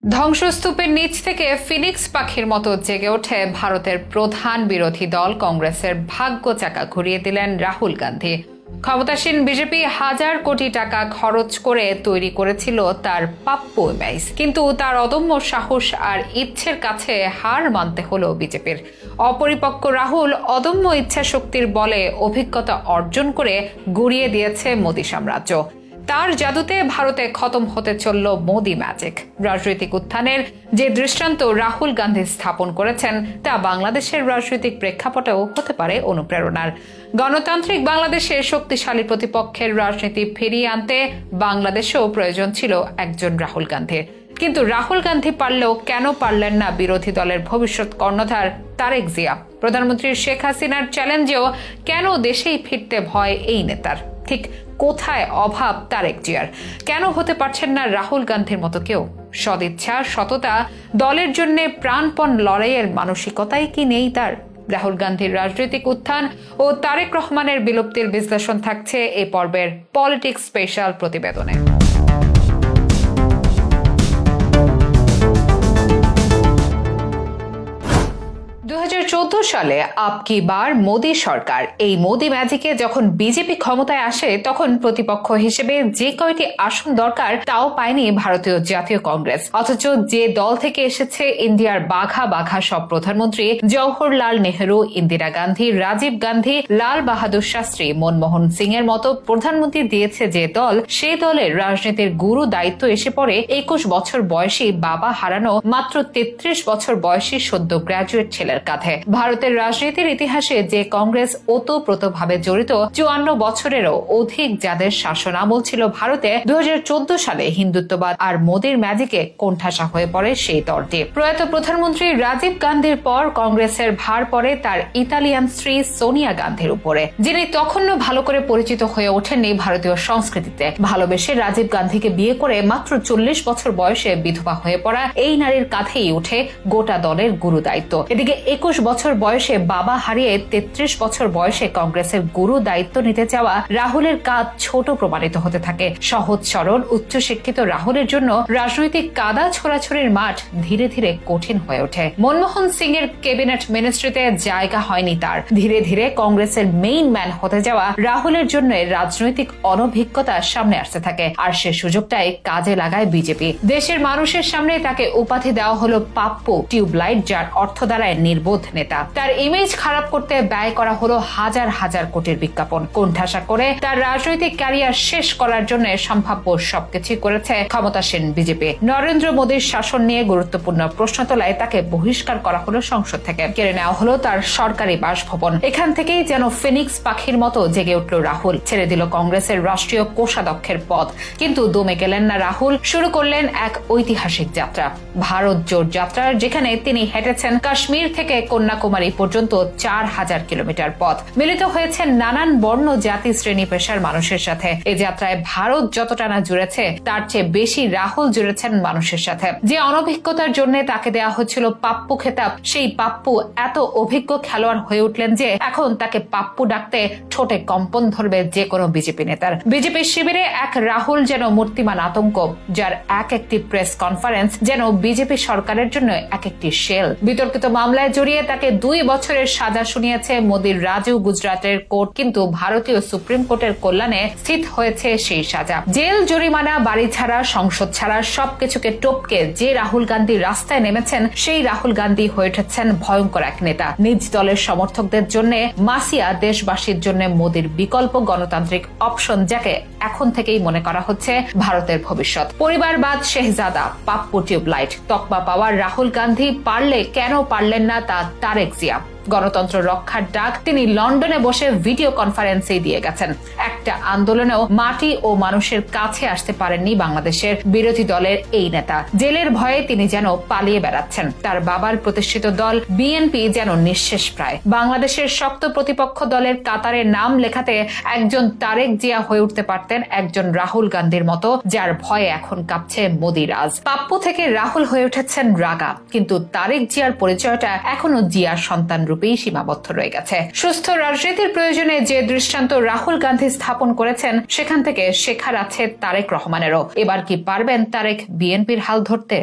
ধ্বংসস্তূপের নিচ থেকে ফিনিক্স পাখির মতো জেগে ওঠে ভারতের প্রধান বিরোধী দল কংগ্রেসের ভাগ্য চাকা ঘুরিয়ে দিলেন রাহুল গান্ধী। ক্ষমতাসীন বিজেপি হাজার কোটি টাকা খরচ করে তৈরি করেছিল তার প্রাপ্য ইমেজ, কিন্তু তার অদম্য সাহস আর ইচ্ছের কাছে হার মানতে হলো বিজেপির। অপরিপক্ক রাহুল অদম্য ইচ্ছা শক্তির বলে অভিজ্ঞতা অর্জন করে গুড়িয়ে দিয়েছে মোদী সাম্রাজ্য। তার জাদুতে ভারতে খতম হতে চলল মোদি ম্যাজিক। রাজনৈতিক উত্থানের যে দৃষ্টান্ত রাহুল গান্ধী স্থাপন করেছেন তা বাংলাদেশের রাজনৈতিক প্রেক্ষাপটেও হতে পারে অনুপ্রেরণার। গণতান্ত্রিক বাংলাদেশে শক্তিশালী প্রতিপক্ষের রাজনীতি ফিরিয়ে আনতে বাংলাদেশেও প্রয়োজন ছিল একজন রাহুল গান্ধীর। কিন্তু রাহুল গান্ধী পারলেও কেন পারলেন না বিরোধী দলের ভবিষ্যৎ কর্ণধার তারেক জিয়া? প্রধানমন্ত্রী শেখ হাসিনার চ্যালেঞ্জেও কেন দেশেই ফিরতে ভয় এই নেতার? ঠিক কোথায় অভাব তারেক জিয়ার? কেন হতে পারছেন না রাহুল গান্ধীর মতো কেউ? সদিচ্ছা, সততা, দলের জন্য প্রাণপণ লড়াইয়ের মানসিকতাই কি নেই তার? রাহুল গান্ধীর রাজনৈতিক উত্থান ও তারেক রহমানের বিলুপ্তির বিশ্লেষণ থাকছে এই পর্বের পলিটিক্স স্পেশাল প্রতিবেদনে। 2014 সালে আপ কি বার মোদী সরকার, এই মোদী ম্যাজিকে যখন বিজেপি ক্ষমতায় আসে তখন প্রতিপক্ষ হিসেবে যে কয়টি আসন দরকার তাও পায়নি ভারতীয় জাতীয় কংগ্রেস। অথচ যে দল থেকে এসেছে ইন্ডিয়ার বাঘা বাঘা সব প্রধানমন্ত্রী জওহরলাল নেহরু, ইন্দিরা গান্ধী, রাজীব গান্ধী, লাল বাহাদুর শাস্ত্রী, মনমোহন সিং এর মতো প্রধানমন্ত্রী দিয়েছে যে দল, সেই দলের রাজনীতির গুরু দায়িত্ব এসে পড়ে 21 বছর বয়সী বাবা হারানো মাত্র 33 বছর বয়সী সদ্য গ্র্যাজুয়েট ছেলের কাঁধে। ভারতের রাজনীতির ইতিহাসে যে কংগ্রেস ওতপ্রোতভাবে জড়িত 54 বছরেরও অধিক যাদের শাসন আমল ছিল ভারতে, 2014 সালে হিন্দুত্ববাদ আর মোদীর ম্যাজিকে কোণঠাসা হয়ে পড়ে সেই দলটি। প্রয়াত প্রধানমন্ত্রী রাজীব গান্ধীর পর কংগ্রেসের ভার পড়ে তার ইতালিয়ান স্ত্রী সোনিয়া গান্ধীর উপরে, যিনি তখনও ভালো করে পরিচিত হয়ে ওঠেননি ভারতীয় সংস্কৃতিতে। ভালোবেসে রাজীব গান্ধীকে বিয়ে করে মাত্র 40 বছর বয়সে বিধবা হয়ে পড়া এই নারীর কাঁধেই উঠে গোটা দলের গুরু দায়িত্ব। এদিকে 21 বছর বয়সে বাবা হারিয়ে 33 বছর বয়সে কংগ্রেসের গুরু দায়িত্ব নিতে চাওয়া রাহুলের কাঁধ ছোট প্রমাণিত হতে থাকে। সহজ সরল উচ্চশিক্ষিত রাহুলের জন্য রাজনৈতিক কাদা ছোড়াছড়ির মাঠ ধীরে ধীরে কঠিন হয়ে ওঠে। মনমোহন সিং এর ক্যাবিনেট মিনিস্ট্রিতে জায়গা হয়নি তার। ধীরে ধীরে কংগ্রেসের মেইন ম্যান হতে যাওয়া রাহুলের জন্য রাজনৈতিক অনভিজ্ঞতা সামনে আসতে থাকে, আর সে সুযোগটাই কাজে লাগায় বিজেপি। দেশের মানুষের সামনে তাকে উপাধি দেওয়া হলো পাপ্পু টিউবলাইট, যার অর্থ দ্বারায় নির্বোধ নেতা। তার ইমেজ খারাপ করতে ব্যয় করা হলো হাজার হাজার কোটির বিজ্ঞাপন। কোণঠাসা করে তার রাজনৈতিক ক্যারিয়ার শেষ করার জন্য সম্ভাব্য সবকিছু করেছে ক্ষমতাসীন বিজেপি। নরেন্দ্র মোদীর শাসন নিয়ে গুরুত্বপূর্ণ প্রশ্ন তোলায় তাকে বহিষ্কার করা হলো সংসদ থেকে, কেড়ে নেওয়া হলো তার সরকারি বাসভবন। এখান থেকেই যেন ফিনিক্স পাখির মতো জেগে উঠল রাহুল। ছেড়ে দিল কংগ্রেসের রাষ্ট্রীয় কোষাধ্যক্ষের পদ, কিন্তু দমে গেলেন না রাহুল। শুরু করলেন এক ঐতিহাসিক যাত্রা, ভারত জোড় যাত্রা, যেখানে তিনি হেঁটেছেন কাশ্মীর থেকে কন্যাকুমারী পর্যন্ত 4000 কিলোমিটার পথ। মিলিত হয়েছেন নানান বর্ণ, জাতি, শ্রেণী পেশার মানুষের সাথে। এই যাত্রায় ভারত যতটা না জুড়েছে তার চেয়ে বেশি রাহুল জুড়েছেন মানুষের সাথে। যে অনভিজ্ঞতার জন্য তাকে দেওয়া হচ্ছিল পাপ্পু খেতাব, সেই পাপ্পু এত অভিজ্ঞ খেলোয়াড় হয়ে উঠলেন যে এখন তাকে পাপ্পু ডাকতে ঠোঁটে কম্পন ধরবে যে কোনো বিজেপি নেতার। বিজেপির শিবিরে এক রাহুল যেন মূর্তিমান আতঙ্ক, যার এক একটি প্রেস কনফারেন্স যেন বিজেপি সরকারের জন্য এক একটি শেল। বিতর্কিত মামলায় জড়িয়ে তাকে 2 বছরের সাজা শুনিয়েছে মোদীর রাজু গুজরাটের কোর্ট, কিন্তু ভারতীয় সুপ্রিম কোর্টের কল্যাণে স্থিত হয়েছে সেই সাজা। জেল, জরিমানা, বাড়ি ছাড়া, সংসদ ছাড়া সবকিছুকে টপকে যে রাহুল গান্ধী রাস্তায় নেমেছেন, সেই রাহুল গান্ধী হয়ে উঠেছেন ভয়ঙ্কর এক নেতা। নিজ দলের সমর্থকদের জন্য মাসিয়া, দেশবাসীর জন্য মোদীর বিকল্প গণতান্ত্রিক অপশন, যাকে এখন থেকেই মনে করা হচ্ছে ভারতের ভবিষ্যৎ। পরিবারবাদ শেহজাদা, পাপ্পু টিউবলাইট, তকমা পাওয়ার রাহুল গান্ধী পারলে কেন পারলেন না তা তারেক জিয়া? গণতন্ত্র রক্ষার ডাক তিনি লন্ডনে বসে ভিডিও কনফারেন্সেই দিয়ে গেছেন। একটা আন্দোলনেও মাটি ও মানুষের কাছে আসতে পারেননি বাংলাদেশের বিরোধী দলের এই নেতা। জেলের ভয়ে তিনি যেন পালিয়ে বেড়াচ্ছেন। তার বাবার প্রতিষ্ঠিত দল বিএনপি যেন নিঃশেষ প্রায়। বাংলাদেশের শক্ত প্রতিপক্ষ দলের কাতারে নাম লেখাতে একজন তারেক জিয়া হয়ে উঠতে পারতেন একজন রাহুল গান্ধীর মতো, যার ভয়ে এখন কাঁপছে মোদী রাজ। পাপ্পু থেকে রাহুল হয়ে উঠেছেন রাগা, কিন্তু তারেক জিয়ার পরিচয়টা এখনো জিয়ার সন্তান রূপেই সীমাবদ্ধ রয়ে গেছে। সুস্থ রাজনীতির প্রয়োজনে যে দৃষ্টান্ত রাহুল গান্ধী স্থাপন করেছেন, সেখান থেকে শেখার আছে তারেক রহমানেরও। এবার কি পারবেন তারেক বিএনপির হাল ধরতে?